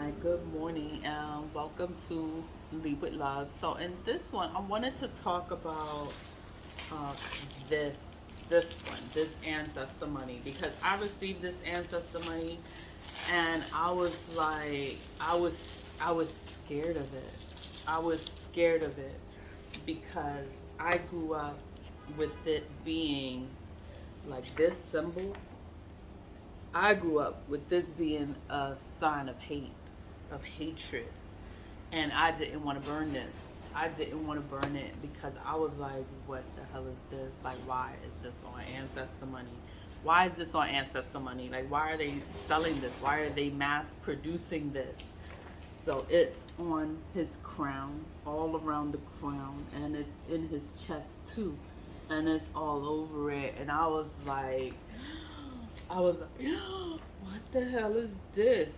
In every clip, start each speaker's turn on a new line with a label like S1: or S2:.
S1: Hi, good morning, and welcome to Lead with Love. So, in this one, I wanted to talk about uh, this ancestor money because I received this ancestor money, and I was like, I was scared of it. I was scared of it because I grew up with it being like this symbol. I grew up with this being a sign of hate, of hatred. And I didn't want to burn this. I didn't want to burn it because I was like, what the hell is this? Like, why is this on ancestor money? Why is this on ancestor money? Like, why are they selling this? Why are they mass producing this? So it's on his crown, all around the crown, and it's in his chest too. And it's all over it. And I was like, what the hell is this?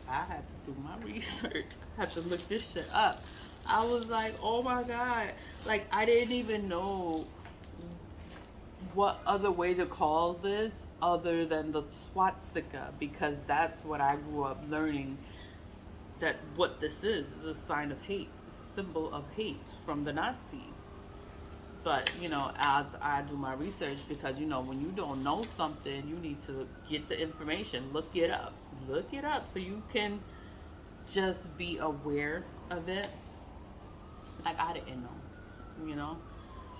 S1: I had to do my research. I had to look this shit up. I was like, oh my God. Like, I didn't even know what other way to call this other than the swastika because that's what I grew up learning that what this is a sign of hate. It's a symbol of hate from the Nazis. But as I do my research, because when you don't know something, you need to get the information, look it up so you can just be aware of it. Like, I didn't know.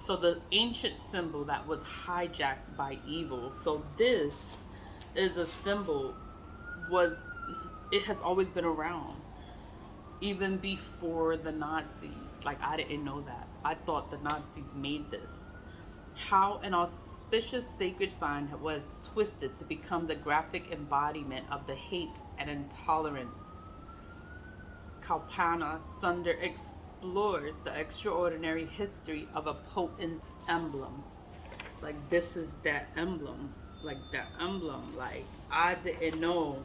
S1: So the ancient symbol that was hijacked by evil. So this is a symbol, was it has always been around even before the Nazis. Like, I didn't know that. I thought the Nazis made this. How an auspicious sacred sign was twisted to become the graphic embodiment of the hate and intolerance. Kalpana Sunder explores the extraordinary history of a potent emblem. Like, this is that emblem. Like, that emblem. Like, I didn't know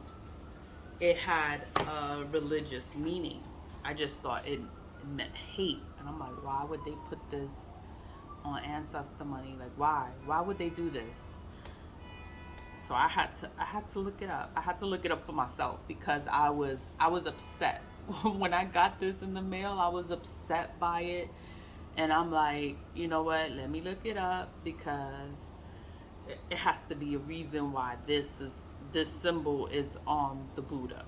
S1: it had a religious meaning. I just thought it meant hate. And I'm like, why would they put this on ancestor money? Like, why? Why would they do this? So I had to look it up. I had to look it up for myself because I was upset. When I got this in the mail, I was upset by it. And I'm like, you know what? Let me look it up because it has to be a reason why this symbol is on the Buddha.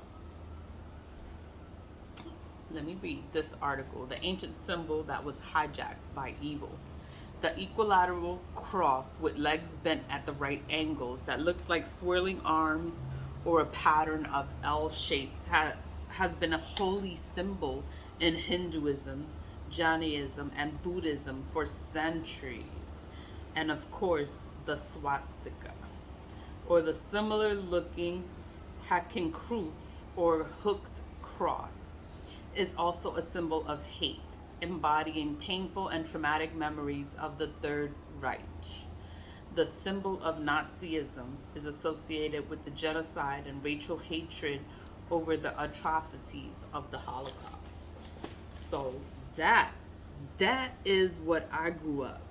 S1: Let me read this article. The ancient symbol that was hijacked by evil. The equilateral cross with legs bent at the right angles that looks like swirling arms or a pattern of L shapes has been a holy symbol in Hinduism, Jainism, and Buddhism for centuries. And of course, the swastika, or the similar looking hacking kreuz or hooked cross, is also a symbol of hate, embodying painful and traumatic memories of the Third Reich. The symbol of Nazism is associated with the genocide and racial hatred over the atrocities of the Holocaust. So that that is what I grew up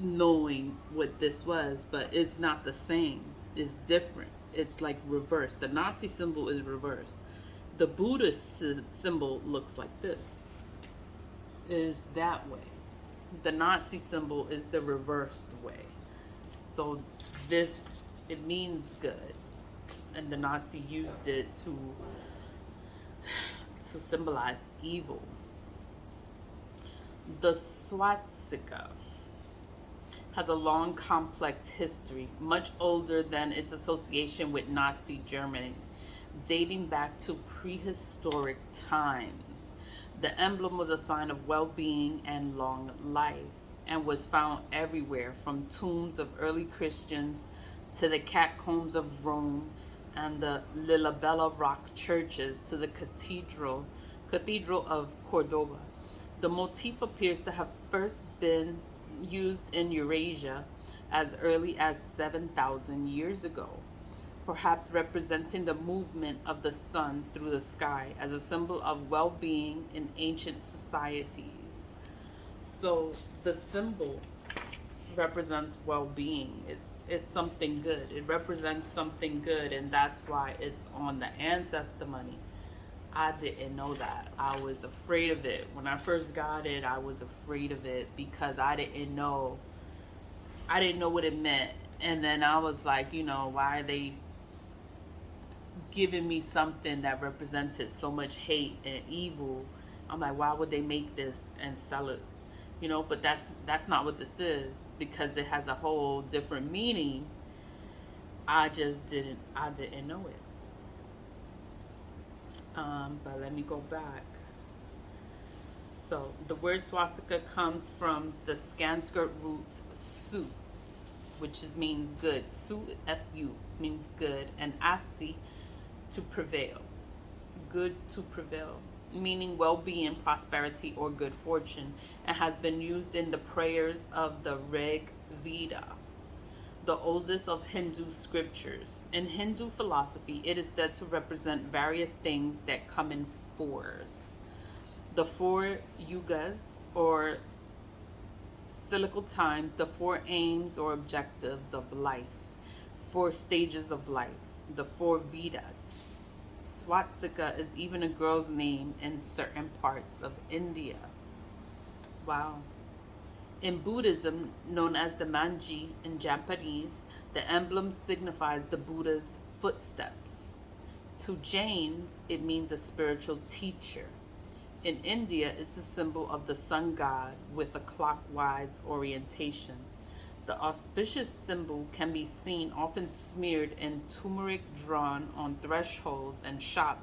S1: knowing what this was, but it's not the same. It's different. It's like reverse. The Nazi symbol is reverse. The Buddhist symbol looks like this. Is that way. The Nazi symbol is the reversed way. So this, it means good, and the Nazi used it to symbolize evil. The swastika has a long, complex history, much older than its association with Nazi Germany, dating back to prehistoric times. The emblem was a sign of well being and long life and was found everywhere from tombs of early Christians to the catacombs of Rome and the Lilabella rock churches to the cathedral of Cordoba. The motif appears to have first been used in Eurasia as early as 7,000 years ago, perhaps representing the movement of the sun through the sky as a symbol of well being in ancient societies. So the symbol represents well-being. It's something good. It represents something good, and that's why it's on the ancestor money. I didn't know that. I was afraid of it. When I first got it, I was afraid of it because I didn't know what it meant. And then I was like, why are they giving me something that represented so much hate and evil? I'm like, why would they make this and sell it? But that's not what this is, because it has a whole different meaning. I didn't know it. But let me go back. So the word swastika comes from the Sanskrit root su, which means good. Su, S-U, means good. And asi, to prevail. Good to prevail, meaning well-being, prosperity, or good fortune, and has been used in the prayers of the Rig Veda, the oldest of Hindu scriptures. In Hindu philosophy, it is said to represent various things that come in fours. The four yugas, or cyclical times, the four aims or objectives of life, four stages of life, the four Vedas. Swastika is even a girl's name in certain parts of India. Wow. In Buddhism, known as the manji in Japanese, the emblem signifies the Buddha's footsteps. To Jains, it means a spiritual teacher. In India, it's a symbol of the sun god with a clockwise orientation. The auspicious symbol can be seen often smeared in turmeric drawn on thresholds and shop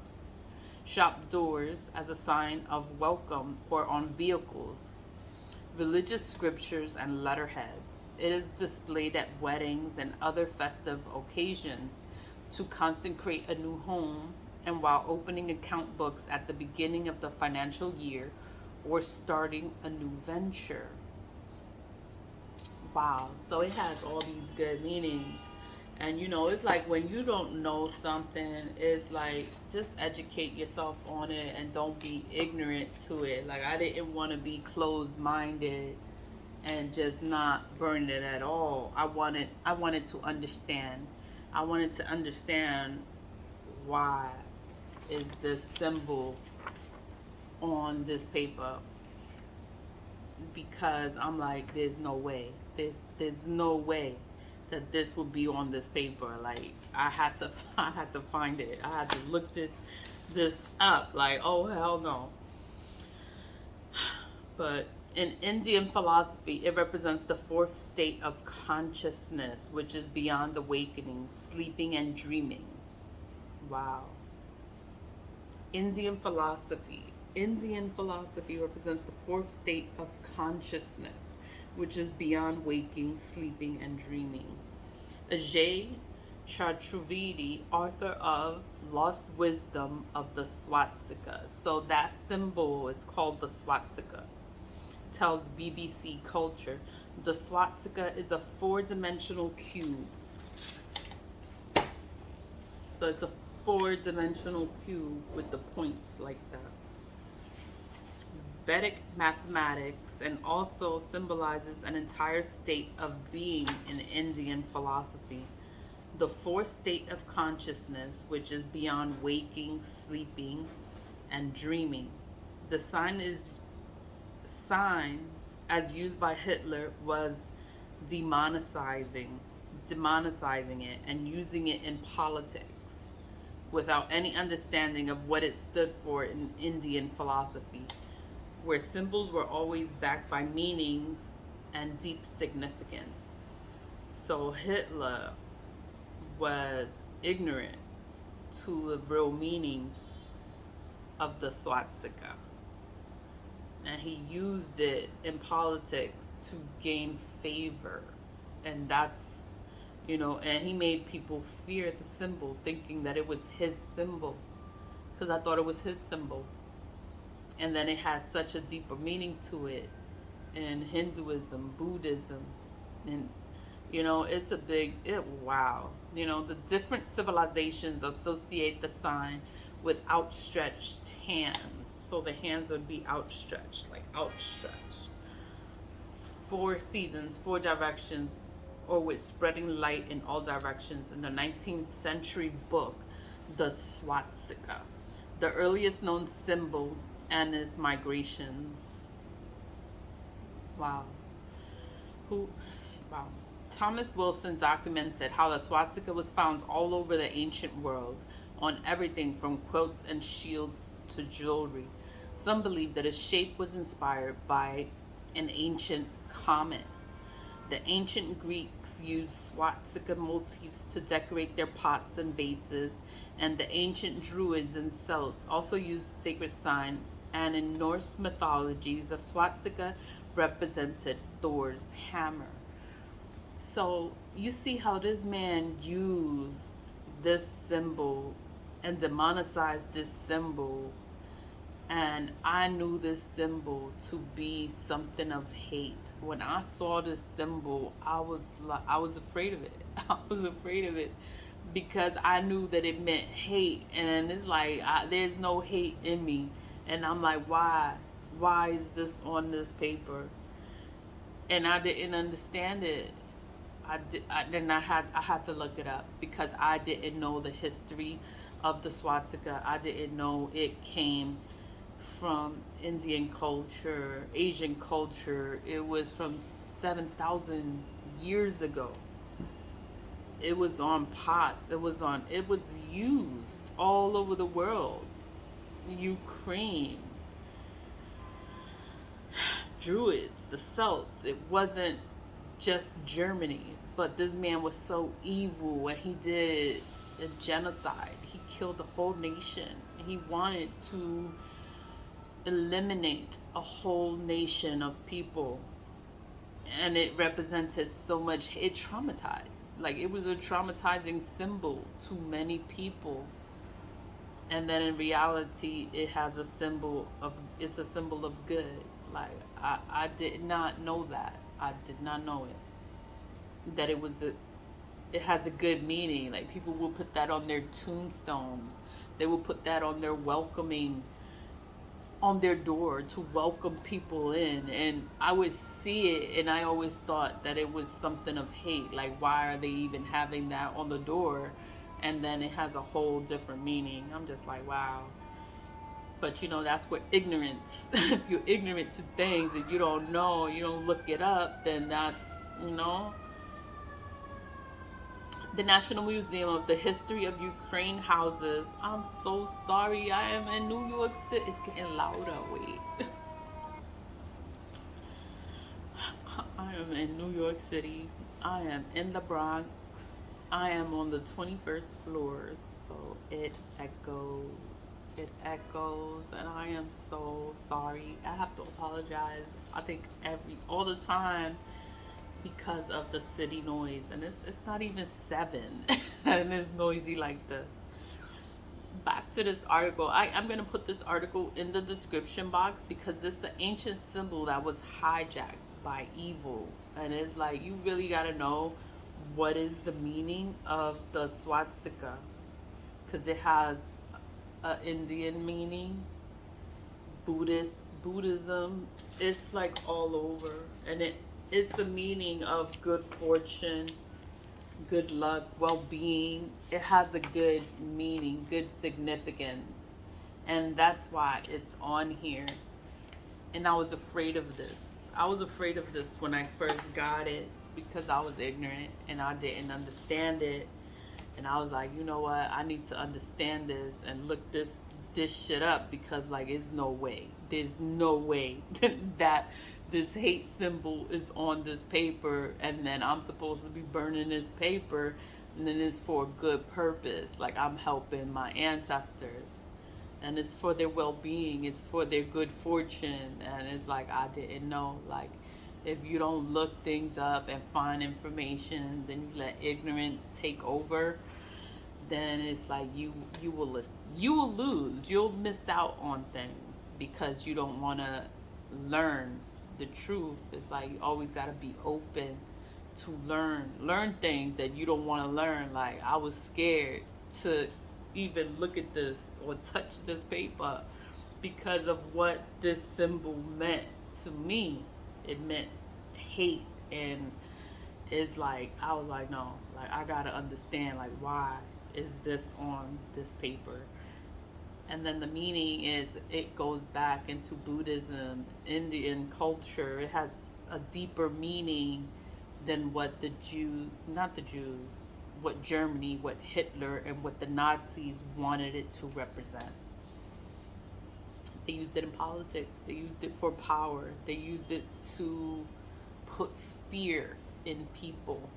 S1: doors as a sign of welcome, or on vehicles, religious scriptures, and letterheads. It is displayed at weddings and other festive occasions to consecrate a new home, and while opening account books at the beginning of the financial year or starting a new venture. Wow, so it has all these good meanings. And it's like when you don't know something, it's like just educate yourself on it and don't be ignorant to it. Like I didn't want to be closed minded and just not burn it at all. I wanted to understand. I wanted to understand why is this symbol on this paper, because I'm like, there's no way. There's no way that this would be on this paper. Like I had to find it. I had to look this up. Like, oh hell no. But in Indian philosophy, it represents the fourth state of consciousness, which is beyond awakening, sleeping, and dreaming. Wow. Indian philosophy represents the fourth state of consciousness, which is beyond waking, sleeping, and dreaming. Ajay Chaturvedi, author of Lost Wisdom of the Swastika, so that symbol is called the swastika, tells BBC Culture, the swastika is a four-dimensional cube. So it's a four-dimensional cube with the points like that. Vedic mathematics, and also symbolizes an entire state of being in Indian philosophy. The fourth state of consciousness, which is beyond waking, sleeping, and dreaming. The sign as used by Hitler was demonizing it and using it in politics without any understanding of what it stood for in Indian philosophy, where symbols were always backed by meanings and deep significance. So Hitler was ignorant to the real meaning of the swastika, and he used it in politics to gain favor, and that's and he made people fear the symbol, thinking that it was his symbol, because I thought it was his symbol. And then it has such a deeper meaning to it in Hinduism, Buddhism, and it's a big wow. The different civilizations associate the sign with outstretched hands, so the hands would be outstretched, like outstretched. four seasons, four directions, or with spreading light in all directions in the 19th century book, The Swastika, the earliest known symbol and its migrations. Wow. Who? Wow. Thomas Wilson documented how the swastika was found all over the ancient world, on everything from quilts and shields to jewelry. Some believe that its shape was inspired by an ancient comet. The ancient Greeks used swastika motifs to decorate their pots and vases, and the ancient Druids and Celts also used sacred sign. And in Norse mythology, the swastika represented Thor's hammer. So you see how this man used this symbol and demonized this symbol, and I knew this symbol to be something of hate. When I saw this symbol, I was afraid of it. I was afraid of it because I knew that it meant hate, and it's like there's no hate in me, and I'm like, why is this on this paper? And I didn't understand it. I had to look it up because I didn't know the history of the swastika. I didn't know it came from Indian culture, Asian culture. It was from 7,000 years ago. It was on pots. It was used all over the world. Ukraine, Druids, the Celts. It wasn't just Germany, but this man was so evil and he did a genocide. He killed the whole nation. He wanted to eliminate a whole nation of people, and it represented so much. It traumatized. Like, it was a traumatizing symbol to many people, and then in reality it has a symbol of, it's a symbol of good. Like, I did not know that. I did not know it, that it has a good meaning. Like, people will put that on their tombstones. They will put that on their welcoming, on their door to welcome people in. And I would see it and I always thought that it was something of hate. Like, why are they even having that on the door? And then it has a whole different meaning. I'm just like, wow. But that's what ignorance, if you're ignorant to things, if you don't know, you don't look it up, then that's, the National Museum of the History of Ukraine houses. I'm so sorry, I am in New York City. It's getting louder. Wait. I am in New York City. I am in the Bronx. I am on the 21st floor, so it echoes. It echoes, and I am so sorry. I have to apologize. I think all the time, because of the city noise, and it's not even 7 and it's noisy like this. Back to this article. I'm gonna put this article in the description box because this is an ancient symbol that was hijacked by evil, and it's like, you really gotta know what is the meaning of the swastika, because it has a Indian meaning, Buddhism. It's like all over, and it's a meaning of good fortune, good luck, well-being. It has a good meaning, good significance, and that's why it's on here. And I was afraid of this. I was afraid of this when I first got it because I was ignorant and I didn't understand it. And I was like, you know what? I need to understand this and look this shit up, because like, there's no way. There's no way that this hate symbol is on this paper, and then I'm supposed to be burning this paper, and then it's for a good purpose. Like, I'm helping my ancestors, and it's for their well-being. It's for their good fortune. And it's like, I didn't know. Like, if you don't look things up and find information, then you let ignorance take over, then it's like you will lose. You'll miss out on things because you don't want to learn the truth. It's like, you always got to be open to learn things that you don't want to learn. Like, I was scared to even look at this or touch this paper because of what this symbol meant to me. It meant hate. And it's like, I was like, no, like I gotta understand, like, why is this on this paper? And then the meaning is, it goes back into Buddhism, Indian culture. It has a deeper meaning than what the Jew, not the Jews, what Germany, what Hitler, and what the Nazis wanted it to represent. They used it in politics. They used it for power. They used it to put fear in people,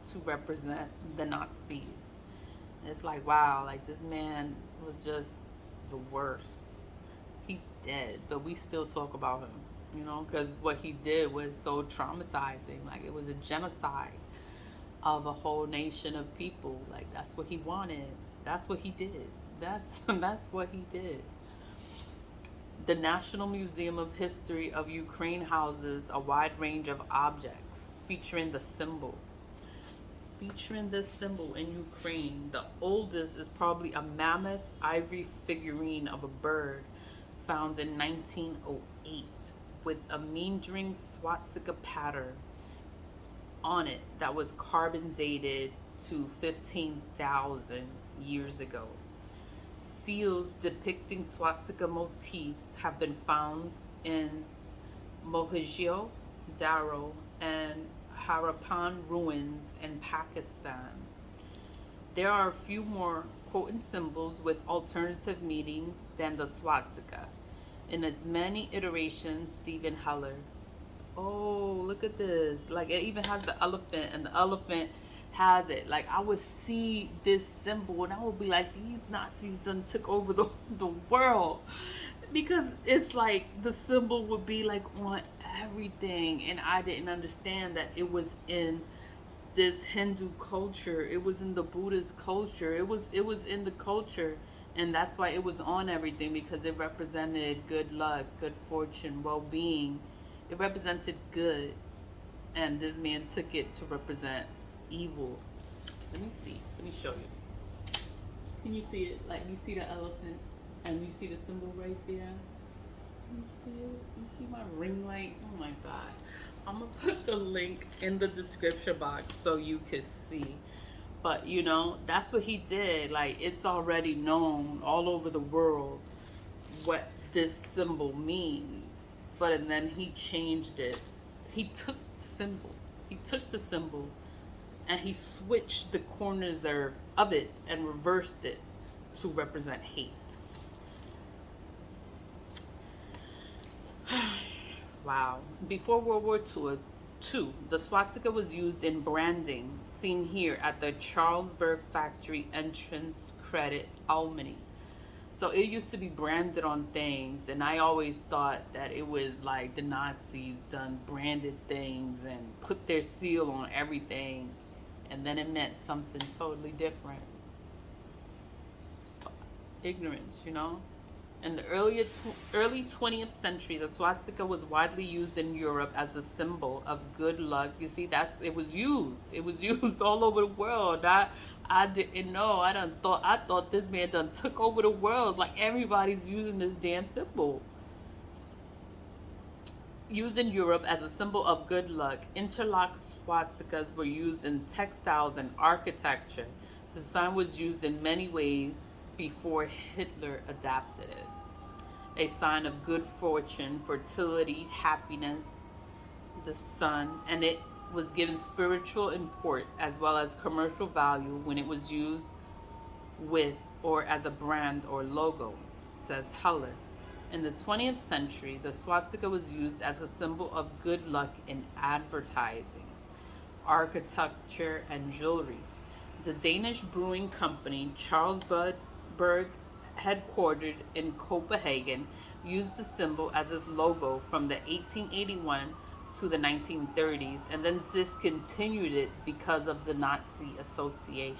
S1: to represent the Nazis. And it's like, wow, like this man was just the worst. He's dead, but we still talk about him, you know, because what he did was so traumatizing. Like, it was a genocide of a whole nation of people. Like, that's what he wanted. That's what he did. That's what he did. The National Museum of History of Ukraine houses a wide range of objects featuring the symbol. Featuring this symbol in Ukraine. The oldest is probably a mammoth ivory figurine of a bird found in 1908 with a meandering swastika pattern on it that was carbon dated to 15,000 years ago. Seals depicting swastika motifs have been found in Mohenjo Daro and Harappan ruins in Pakistan. There are a few more potent symbols with alternative meanings than the swastika. In its many iterations, Stephen Heller. Oh, look at this. Like, it even has the elephant, and the elephant has it. Like, I would see this symbol and I would be like, these Nazis done took over the world. Because it's like the symbol would be like on everything, and I didn't understand that it was in this Hindu culture, it was in the Buddhist culture, it was in the culture, and that's why it was on everything, because it represented good luck, good fortune, well-being. It represented good, and this man took it to represent evil. Let me show you. Can you see it? Like, you see the elephant and you see the symbol right there. You see it? You see my ring light? Oh my god. I'm gonna put the link in the description box so you can see. But you know, that's what he did. Like, it's already known all over the world what this symbol means. But and then he changed it. He took the symbol and he switched the corners of it and reversed it to represent hate. Wow. Before World War II, the swastika was used in branding, seen here at the Charlesburg factory entrance credit Albany. So it used to be branded on things, and I always thought that it was like the Nazis done branded things and put their seal on everything, and then it meant something totally different. Ignorance, you know? In the early 20th century, the swastika was widely used in Europe as a symbol of good luck. You see, it was used. It was used all over the world. I didn't know. I thought this man done took over the world. Like, everybody's using this damn symbol. Used in Europe as a symbol of good luck, interlock swastikas were used in textiles and architecture. The sign was used in many ways before Hitler adapted it. A sign of good fortune, fertility, happiness, the sun, and it was given spiritual import as well as commercial value when it was used with or as a brand or logo, says Heller. In the 20th century, the swastika was used as a symbol of good luck in advertising, architecture, and jewelry. The Danish brewing company Charlesburg, headquartered in Copenhagen, used the symbol as its logo from the 1881 to the 1930s, and then discontinued it because of the Nazi association.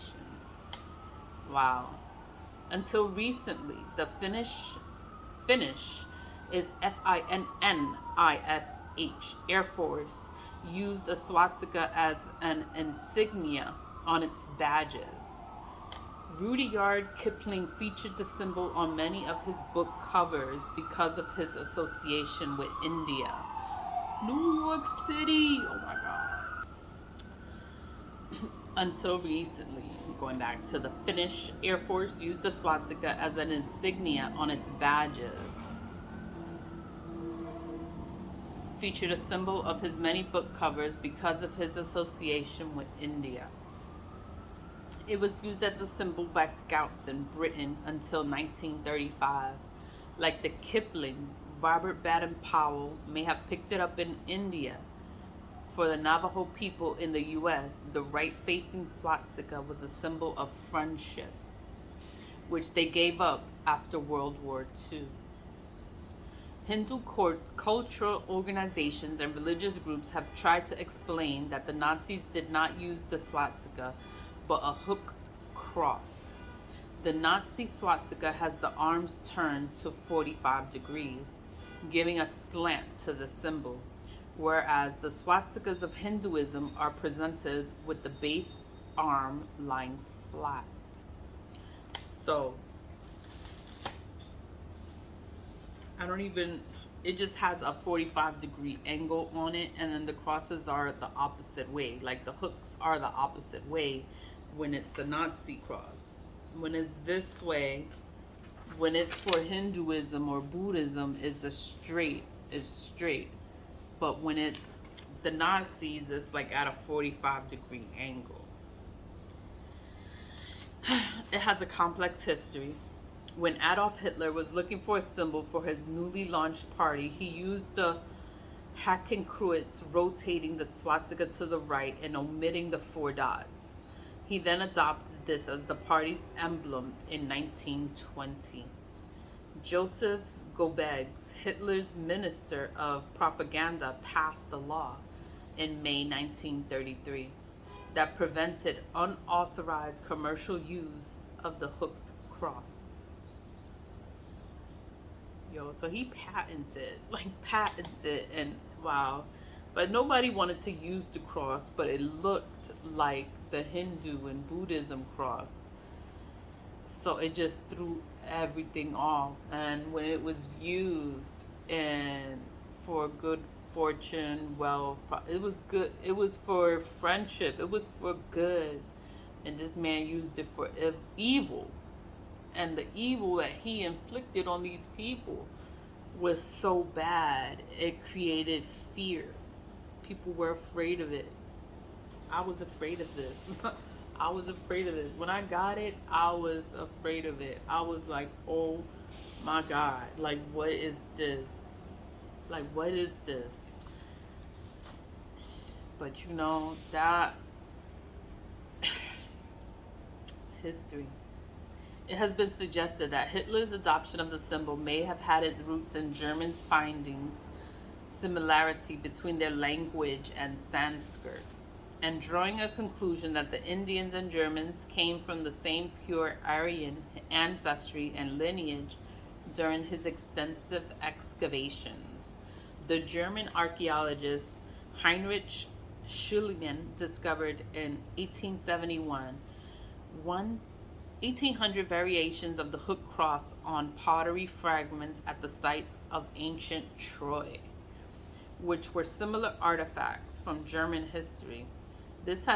S1: Wow. Until recently, the Finnish is FINNISH, Air Force, used a swastika as an insignia on its badges. Rudyard Kipling featured the symbol on many of his book covers because of his association with India. New York City. Oh my God. Until recently, going back to the Finnish Air Force used the swastika as an insignia on its badges, featured a symbol of his many book covers because of his association with India. It was used as a symbol by scouts in Britain until 1935. Like the Kipling, Robert Baden-Powell may have picked it up in India. For the Navajo people in the US, the right-facing swastika was a symbol of friendship, which they gave up after World War II. Hindu cultural organizations and religious groups have tried to explain that the Nazis did not use the swastika, but a hooked cross. The Nazi swastika has the arms turned to 45 degrees, giving a slant to the symbol, whereas the swastikas of Hinduism are presented with the base arm lying flat. So, it just has a 45-degree angle on it, and then the crosses are the opposite way. Like the hooks are the opposite way when it's a Nazi cross. When it's this way, when it's for Hinduism or Buddhism, it's straight. But when it's the Nazis, it's like at a 45-degree angle. It has a complex history. When Adolf Hitler was looking for a symbol for his newly launched party, he used the Hakenkreuz, rotating the swastika to the right and omitting the 4 dots. He then adopted this as the party's emblem in 1920. Joseph Goebbels, Hitler's minister of propaganda, passed a law in May 1933 that prevented unauthorized commercial use of the hooked cross. So he patented, and wow. But nobody wanted to use the cross, but it looked like the Hindu and Buddhism cross. So it just threw everything off. And when it was used and for good fortune, wealth, it was good. It was for friendship. It was for good. And this man used it for evil. And the evil that he inflicted on these people was so bad, it created fear. People were afraid of it. I was afraid of this. I was afraid of this. When I got it, I was afraid of it. I was like, oh my God, like, what is this? Like, what is this? But that it's history. It has been suggested that Hitler's adoption of the symbol may have had its roots in Germans' finding similarity between their language and Sanskrit, and drawing a conclusion that the Indians and Germans came from the same pure Aryan ancestry and lineage during his extensive excavations. The German archaeologist Heinrich Schliemann discovered in 1871 1,800 variations of the hooked cross on pottery fragments at the site of ancient Troy, which were similar artifacts from German history. This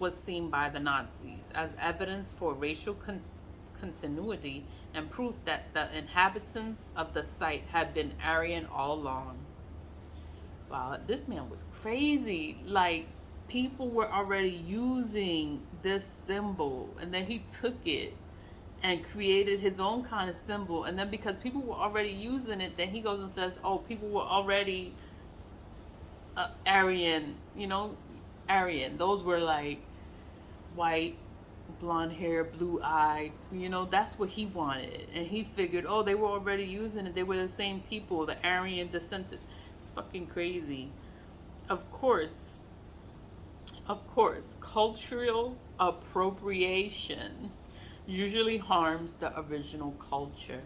S1: was seen by the Nazis as evidence for racial continuity and proof that the inhabitants of the site had been Aryan all along. Wow, this man was crazy. Like, people were already using this symbol, and then he took it and created his own kind of symbol. And then because people were already using it, then he goes and says, oh, people were already Aryan, Aryan. Those were like white, blonde hair, blue eye. That's what he wanted. And he figured, oh, they were already using it. They were the same people, the Aryan descendant. It's fucking crazy. Of course, cultural appropriation usually harms the original culture.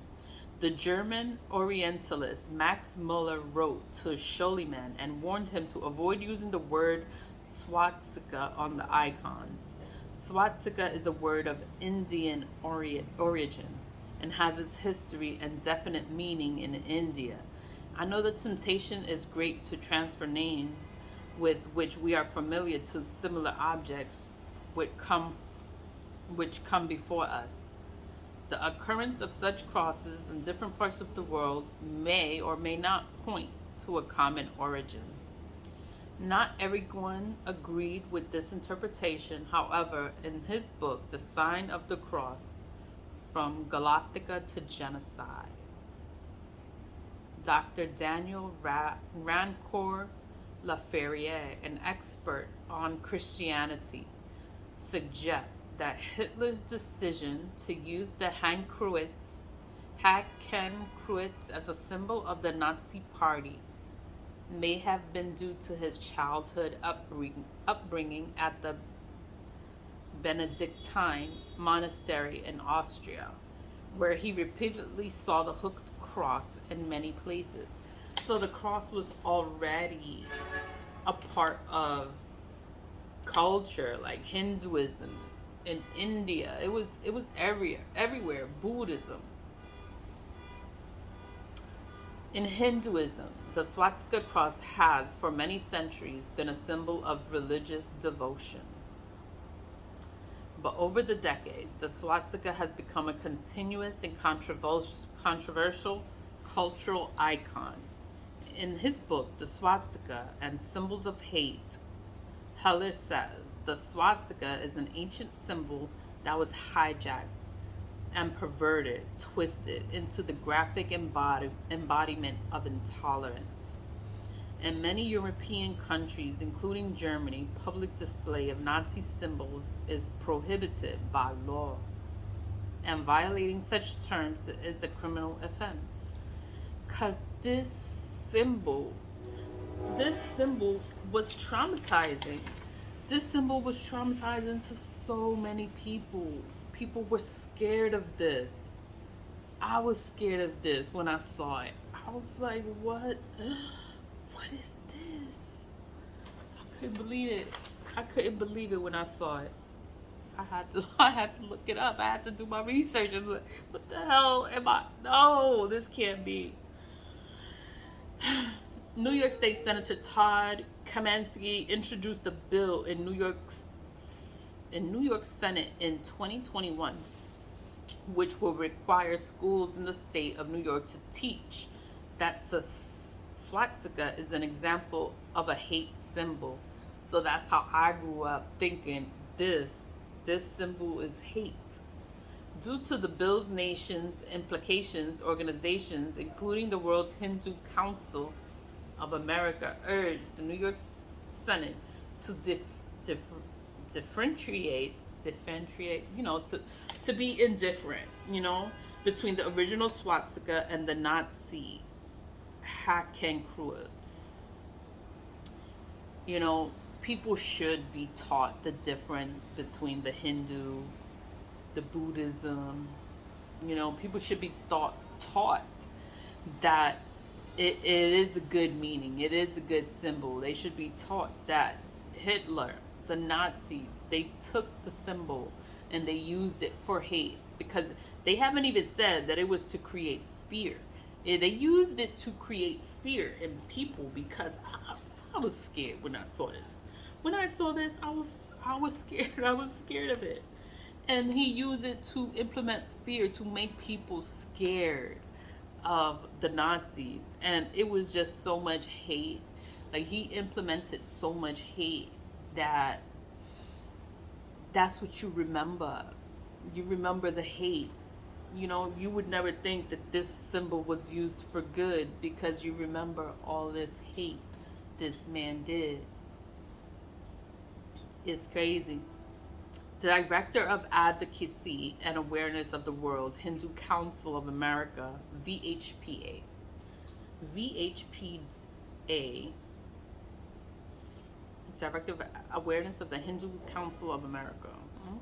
S1: The German Orientalist Max Muller wrote to Schliemann and warned him to avoid using the word swastika on the icons. Swastika is a word of Indian origin and has its history and definite meaning in India. I know the temptation is great to transfer names with which we are familiar to similar objects which come before us. The occurrence of such crosses in different parts of the world may or may not point to a common origin. Not everyone agreed with this interpretation. However, in his book, The Sign of the Cross, From Galactica to Genocide, Dr. Daniel Rancourt Laferriere, an expert on Christianity, suggests that Hitler's decision to use the Hakenkreuz as a symbol of the Nazi Party may have been due to his childhood upbringing at the Benedictine monastery in Austria, where he repeatedly saw the hooked cross in many places. So the cross was already a part of culture, like Hinduism in India. It was everywhere. Buddhism. In Hinduism, the swastika cross has, for many centuries, been a symbol of religious devotion. But over the decades, the swastika has become a continuous and controversial cultural icon. In his book, The Swastika and Symbols of Hate, Heller says the swastika is an ancient symbol that was hijacked and perverted, twisted into the graphic embodiment of intolerance. In many European countries, including Germany, public display of Nazi symbols is prohibited by law, and violating such terms is a criminal offense. Because this symbol was traumatizing. This symbol was traumatizing to so many people. People were scared of this. I was scared of this when I saw it. I was like, what? What is this? I couldn't believe it. I couldn't believe it when I saw it. I had to look it up. I had to do my research and look, what the hell am I? No, this can't be. New York State Senator Todd Kaminsky introduced a bill in New York Senate in 2021, which will require schools in the state of New York to teach that the swastika is an example of a hate symbol. So that's how I grew up thinking this symbol is hate. Due to the bill's nation's implications, organizations, including the World Hindu Council of America, urged the New York Senate to differentiate, to be indifferent, between the original swastika and the Nazi Hakenkreuz. People should be taught the difference between the Hindu, the Buddhism. People should be taught that it is a good meaning. It is a good symbol. They should be taught that Hitler, the Nazis, they took the symbol and they used it for hate, because they haven't even said that it was to create fear. They used it to create fear in people, because I was scared when I saw this. When I saw this, I was scared. I was scared of it. And he used it to implement fear, to make people scared of the Nazis. And it was just so much hate. Like, he implemented so much hate that that's what you remember. You remember the hate. You would never think that this symbol was used for good, because you remember all this hate this man did. It's crazy. The Director of Advocacy and Awareness of the World Hindu Council of America, VHPA, Director of Awareness of the Hindu Council of America.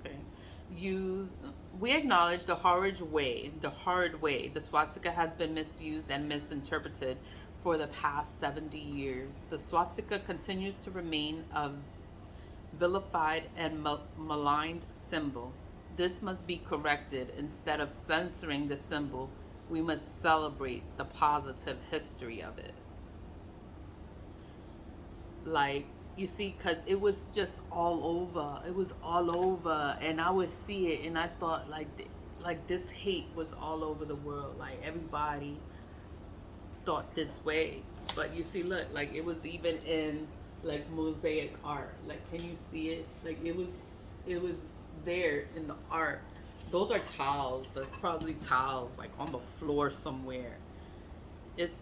S1: Okay. We acknowledge the horrid way the swastika has been misused and misinterpreted for the past 70 years. The swastika continues to remain a vilified and maligned symbol. This must be corrected. Instead of censoring the symbol, We must celebrate the positive history of it. Like, you see, because it was just all over. It was all over. And I would see it and I thought, like this hate was all over the world. Like, everybody thought this way. But you see, look, like, it was even in, like, mosaic art. Like, can you see it? Like, it was there in the art. Those are tiles. That's probably tiles, like, on the floor somewhere. It's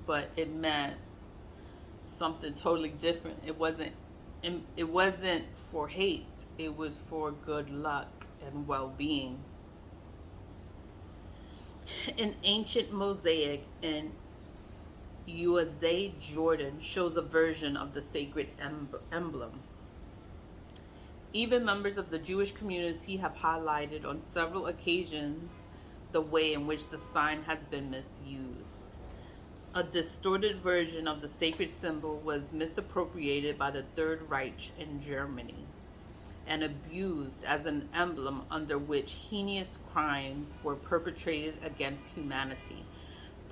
S1: But it meant something totally different. It wasn't for hate. It was for good luck and well-being. An ancient mosaic in USA, Jordan, shows a version of the sacred emblem. Even members of the Jewish community have highlighted on several occasions the way in which the sign has been misused. A distorted version of the sacred symbol was misappropriated by the Third Reich in Germany and abused as an emblem under which heinous crimes were perpetrated against humanity,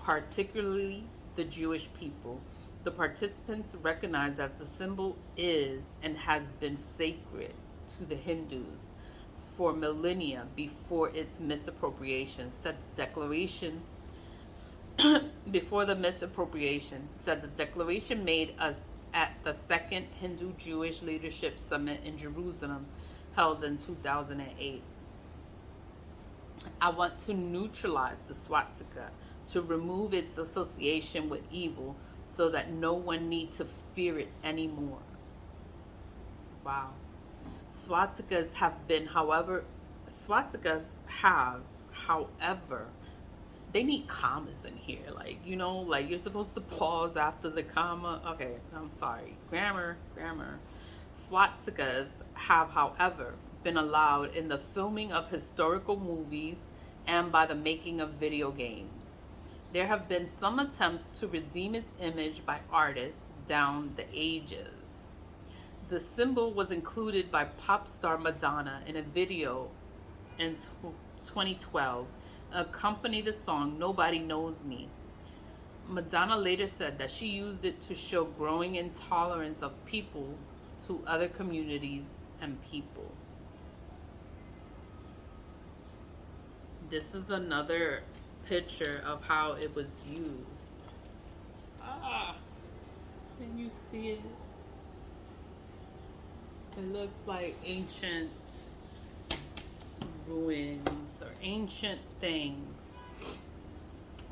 S1: particularly the Jewish people. The participants recognize that the symbol is and has been sacred to the Hindus for millennia before its misappropriation, said the declaration before the misappropriation, said the declaration made at the Second Hindu-Jewish Leadership Summit in Jerusalem, held in 2008. I want to neutralize the swastika, to remove its association with evil, so that no one need to fear it anymore. Wow. Swastikas have, however, they need commas in here. Like, like, you're supposed to pause after the comma. Okay, I'm sorry. Grammar. Swastikas have, however, been allowed in the filming of historical movies and by the making of video games. There have been some attempts to redeem its image by artists down the ages. The symbol was included by pop star Madonna in a video in 2012, accompany the song Nobody Knows Me. Madonna later said that she used it to show growing intolerance of people to other communities and people. This is another picture of how it was used. Can you see it? It looks like ancient ruins or ancient things.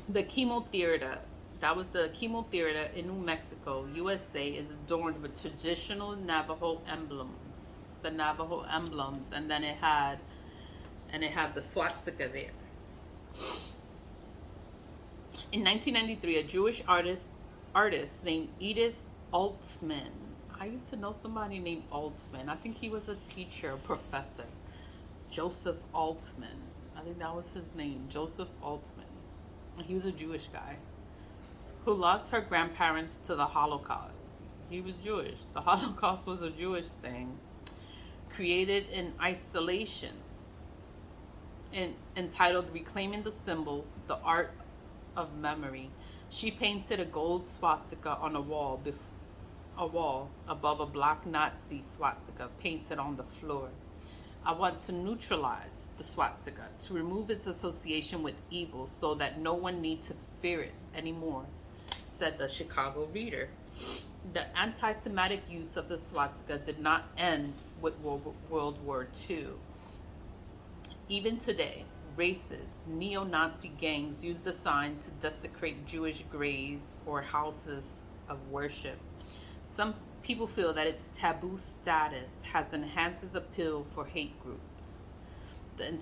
S1: The chemo theater, that was the chemo theater in New Mexico, USA, is adorned with traditional Navajo emblems. The Navajo emblems, and then it had the swastika there. In 1993, a Jewish artist named Edith Altman. I used to know somebody named Altman. I think he was a teacher, a professor. Joseph Altman. I think that was his name, Joseph Altman. He was a Jewish guy who lost her grandparents to the Holocaust. He was Jewish. The Holocaust was a Jewish thing. Created in isolation. Entitled Reclaiming the Symbol, The Art of Memory. She painted a gold swastika on a wall above a black Nazi swastika painted on the floor. I want to neutralize the swastika, to remove its association with evil so that no one need to fear it anymore, said the Chicago Reader. The anti-Semitic use of the swastika did not end with World War II. Even today, racist, neo-Nazi gangs use the sign to desecrate Jewish graves or houses of worship. Some people feel that its taboo status has enhanced its appeal for hate groups. The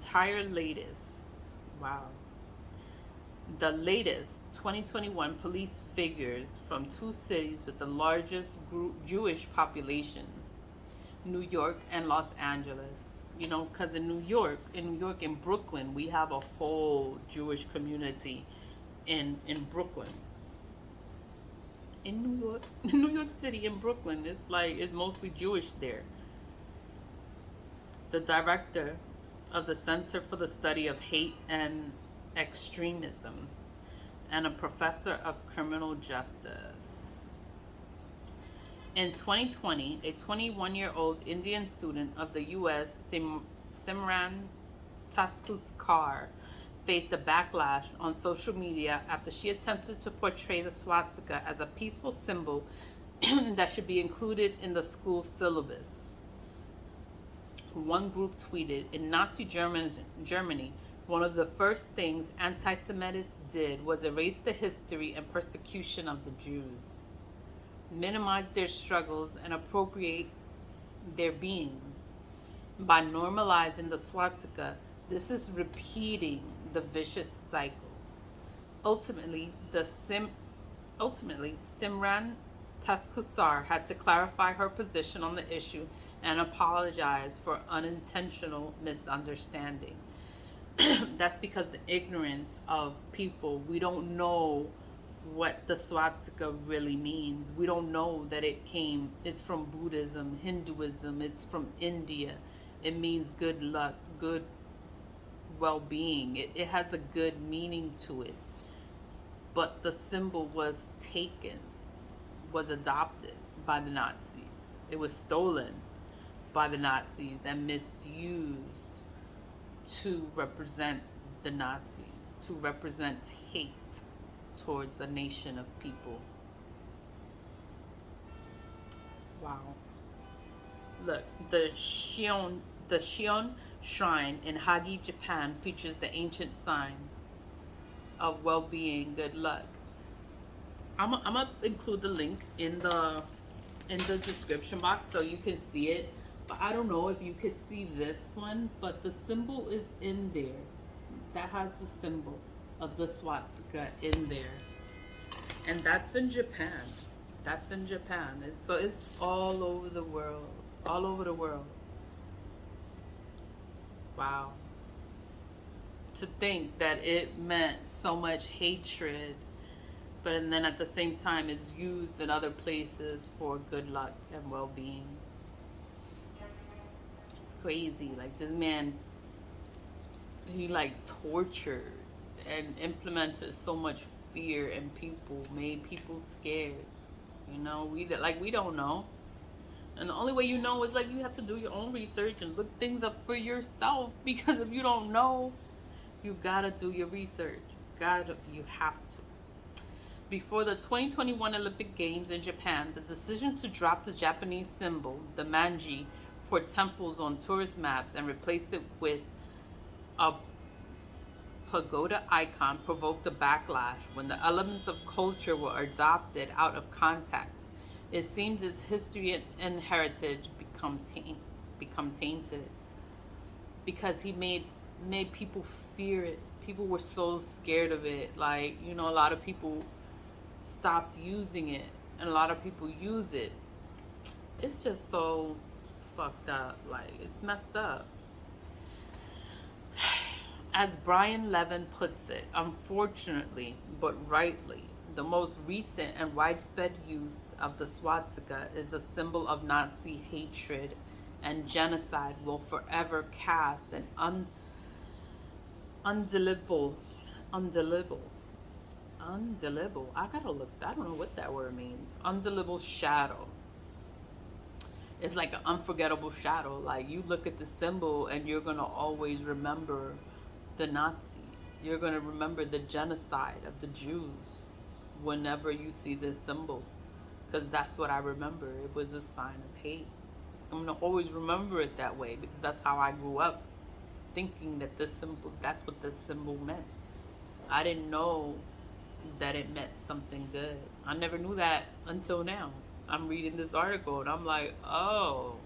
S1: latest 2021 police figures from two cities with the largest Jewish populations, New York and Los Angeles. Because in New York, in Brooklyn, we have a whole Jewish community in Brooklyn. In New York City, in Brooklyn, it's mostly Jewish there. The director of the Center for the Study of Hate and Extremism and a professor of criminal justice. In 2020, a 21-year-old Indian student of the U.S., Simran Taskuskar, faced a backlash on social media after she attempted to portray the swastika as a peaceful symbol that should be included in the school syllabus. One group tweeted, in Nazi Germany, one of the first things anti-Semites did was erase the history and persecution of the Jews, minimize their struggles, and appropriate their beings. By normalizing the swastika, this is repeating the vicious cycle. Ultimately, Simran Taskusar had to clarify her position on the issue and apologize for unintentional misunderstanding. That's because the ignorance of people, we don't know what the swastika really means. We don't know that it's from Buddhism, Hinduism, it's from India. It means good luck, good well-being. It has a good meaning to it. But the symbol was adopted by the Nazis. It was stolen by the Nazis and misused to represent the Nazis, to represent hate towards a nation of people. Wow. Look, the Shion Shrine in Hagi, Japan features the ancient sign of well-being, good luck. I'm gonna include the link in the description box so you can see it. But I don't know if you can see this one, but the symbol is in there. That has the symbol of the swastika in there, and that's in Japan. That's in Japan. It's all over the world. All over the world. Wow. To think that it meant so much hatred, but and then at the same time it's used in other places for good luck and well-being. It's crazy. Like, this man, he like tortured and implemented so much fear in people, made people scared. You know, we don't know. And the only way you know is like you have to do your own research and look things up for yourself, because if you don't know, you gotta do your research. You have to. Before the 2021 Olympic Games in Japan, the decision to drop the Japanese symbol, the manji, for temples on tourist maps and replace it with a pagoda icon provoked a backlash. When the elements of culture were adopted out of context, it seems its history and heritage become tainted, because he made people fear it. People were so scared of it. Like, you know, a lot of people stopped using it, and a lot of people use it. It's just so fucked up. Like, it's messed up. As Brian Levin puts it, unfortunately, but rightly, the most recent and widespread use of the swastika is a symbol of Nazi hatred and genocide will forever cast an undeliverable. I gotta look. I don't know what that word means. Undeliverable shadow. It's like an unforgettable shadow. Like, you look at the symbol and you're gonna always remember the Nazis. You're gonna remember the genocide of the Jews whenever you see this symbol, because that's what I remember. It was a sign of hate. I'm gonna always remember it that way, because that's how I grew up, thinking that that's what this symbol meant. I didn't know that it meant something good. I never knew that until now. I'm reading this article and I'm like, oh.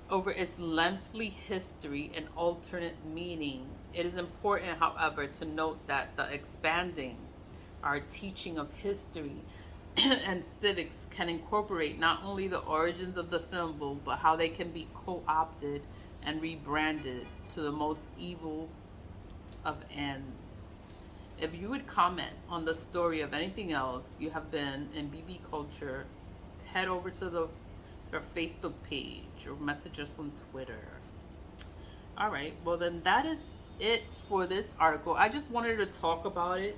S1: Over its lengthy history and alternate meaning, it is important, however, to note that the expanding our teaching of history and civics can incorporate not only the origins of the symbol, but how they can be co-opted and rebranded to the most evil of ends. If you would comment on the story of anything else you have been in BB culture, head over to the or Facebook page, or message us on Twitter. All right, well, then that is it for this article. I just wanted to talk about it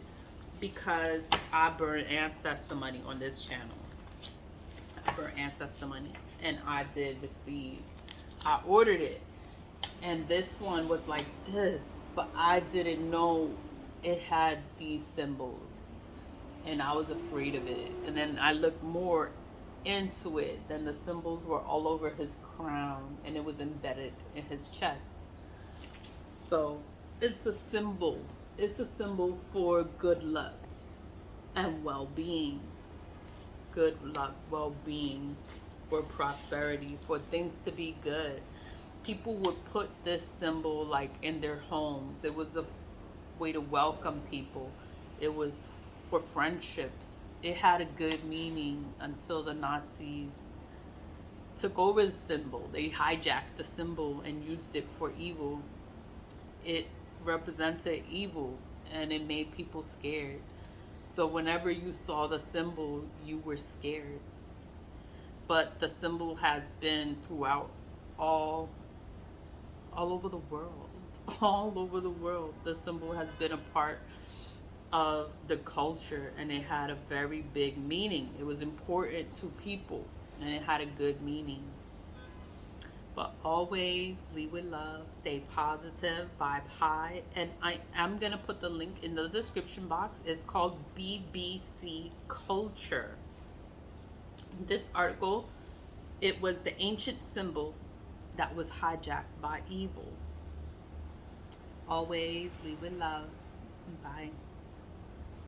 S1: because I burn ancestor money on this channel. I burn ancestor money, and I did receive. I ordered it, and this one was like this, but I didn't know it had these symbols, and I was afraid of it. And then I looked more into it, then the symbols were all over his crown, and it was embedded in his chest. So it's a symbol. It's a symbol for good luck and well-being. Good luck, well-being, for prosperity, for things to be good. People would put this symbol like in their homes. It was a way to welcome people. It was for friendships. It had a good meaning until the Nazis took over the symbol. They hijacked the symbol and used it for evil. It represented evil, and it made people scared. So whenever you saw the symbol, you were scared. But the symbol has been throughout all over the world. All over the world. The symbol has been a part of the culture, and it had a very big meaning. It was important to people, and it had a good meaning. But always lead with love, stay positive, vibe high. And I am going to put the link in the description box. It's called BBC Culture. This article, it was the ancient symbol that was hijacked by evil. Always lead with love. Bye.